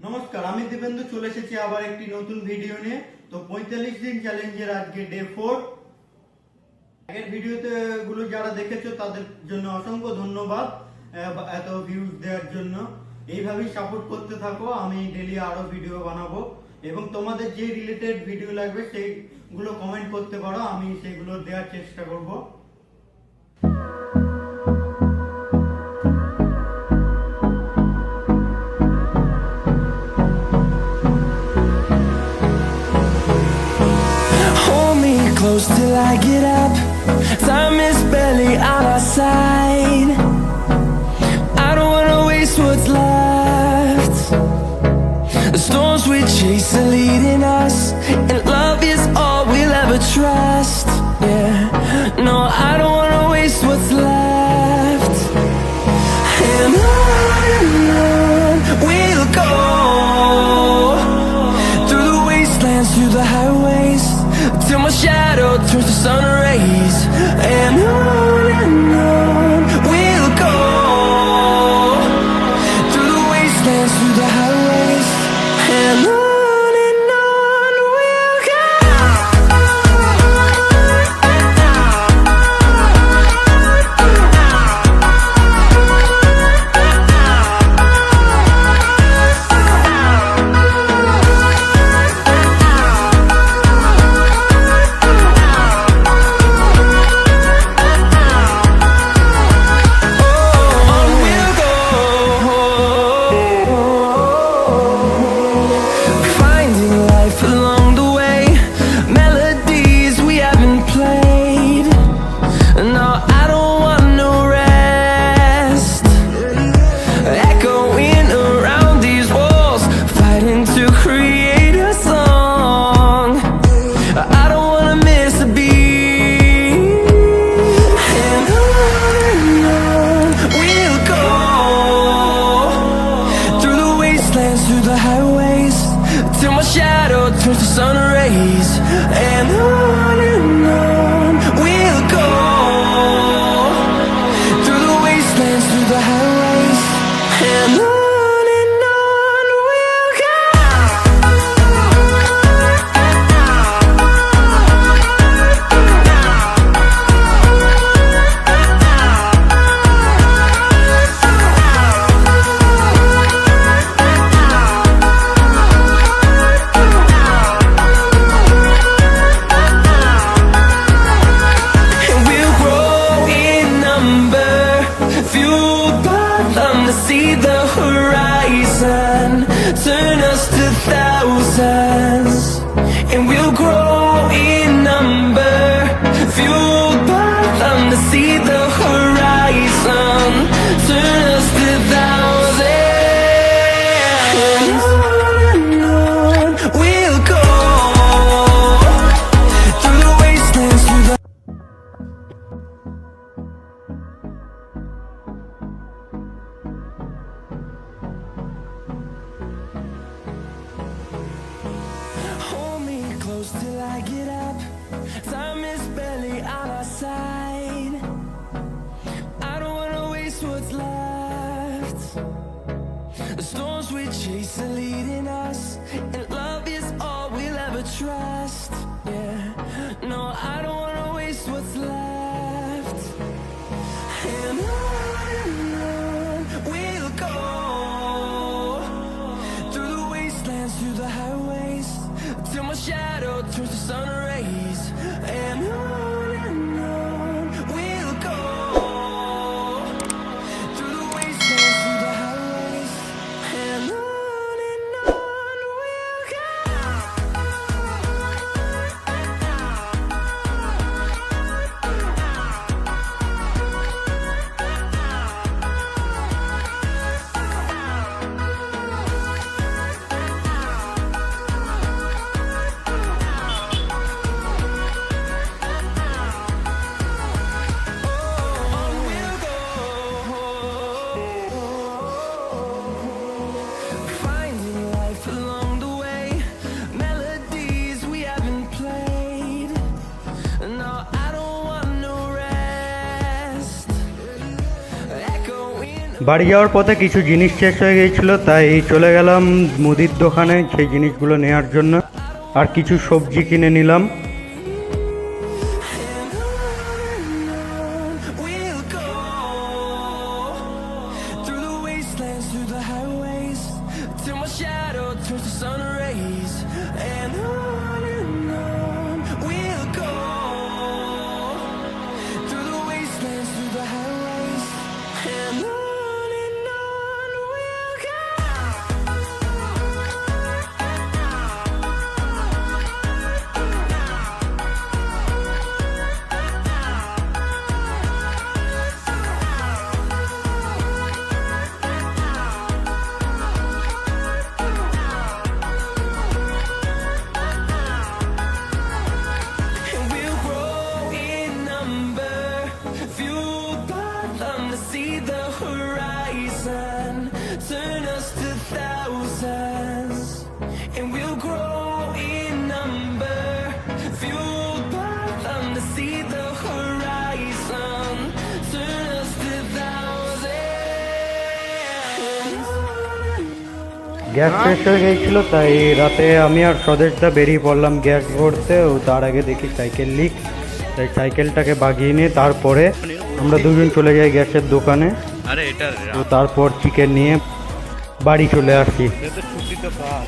নমস্কার, আমি দেবেন্দু চলে এসেছি আবার একটি নতুন ভিডিও নিয়ে। তো 45 দিন চ্যালেঞ্জের আজকে ডে 4। আগের ভিডিওতে গুলো যারা দেখেছো তাদের জন্য অসংখ্য ধন্যবাদ এত ভিউজ দেওয়ার জন্য। এইভাবেই সাপোর্ট করতে থাকো, আমি ডেইলি আরো ভিডিও বানাবো এবং তোমাদের যে রিলেটেড ভিডিও লাগবে সেইগুলো কমেন্ট করতে পারো, আমি সেগুলো দেওয়ার চেষ্টা করব। Close till I get up. Time is barely on our side. I don't wanna waste what's left. The storms we chase are leading us, and love is all we'll ever trust. Yeah, no, I don't wanna waste what's left. And on we'll go, through the wastelands, through the highways, till my shadow turns to sun rays. And on we'll go, through the wastelands, through the highways. And on we'll go. Through the highways, till my shadow turns to sun rays. And on we'll go, through the wastelands, through the highways. And on we'll go. See the horizon, turn us to thousands, and we'll grow in number, fueled by them to see the horizon, turn us to thousands. And on we'll go, through the wastelands, through the close till I get up. Time is barely on our side. I don't wanna waste what's left. The storms we chase are leading us, and love is all we'll ever trust. Yeah, no, I don't wanna waste what's left. And on we'll go, through the wastelands, through the highways, till my shadow turns to sun rays. And on we'll go, through the wastelands, through the highways. And on we'll go. বাড়ি যাওয়ার পথে কিছু জিনিস শেষ হয়ে গিয়েছিল, তাই চলে গেলাম মুদির দোকানে সেই জিনিসগুলো নেওয়ার জন্য। আর কিছু সবজি কিনে নিলাম। We'll go through the wastelands, through the highways, till my shadow turns to sun rays. And on we'll go through the wastelands, through the highways, and on we'll go. And we'll grow in number, fueled by them to see the horizon, turn us to thousands. And we'll grow in number, fueled by them to see the horizon, turn us to thousands. Gas শেষ হয়ে গিয়েছিল, তাই রাতে আমি আর স্বদেশদা বেরিয়ে পড়লাম gas ভরতে। ও তার আগে দেখি সাইকেল লিক, তাই সাইকেলটাকে বাগিয়ে নিয়ে তারপরে আমরা দুজন চলে যাই গ্যাসের দোকানে। আরে এটা তো তারপর চিকেন নিয়ে বাড়ি চলে আসি। ছুটি তো কাজ